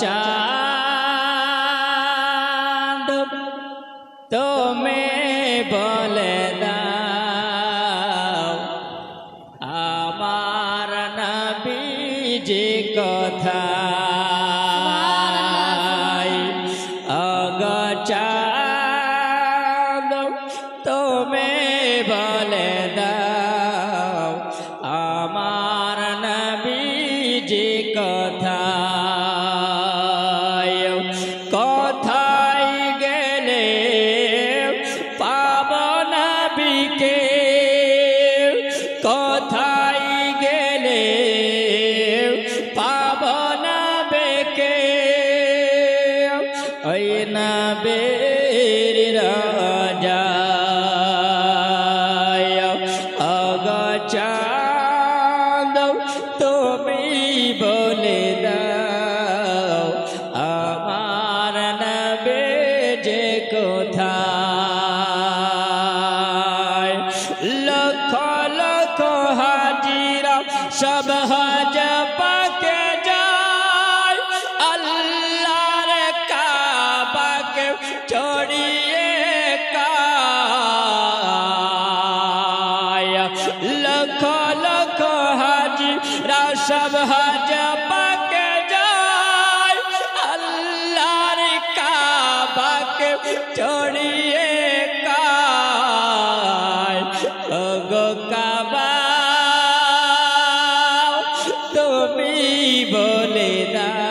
চাঁদ তুমি বলে দাও আমার নবীজি কোথায় চাঁদ তুমি বলে দাও আমার নবীজি কোথায় কোথায় গেলে পাব নবীকে কোথায় গেলে পাব নবীকে ওই নবীর রাজায় চাঁদ তুমি বলে দাও আমার নবীজি কোথায় লক্ষ লক্ষ হাজিরা সব হজ পাকে যায় আল্লাহর কাবাকে ছড়িয়ে কায় লক্ষ লক্ষ হাজিরা সব হজ পাকে যায় আল্লাহর কাবাকে ছড়িয়ে কায় ওগো কাবা তুমি বলে দাও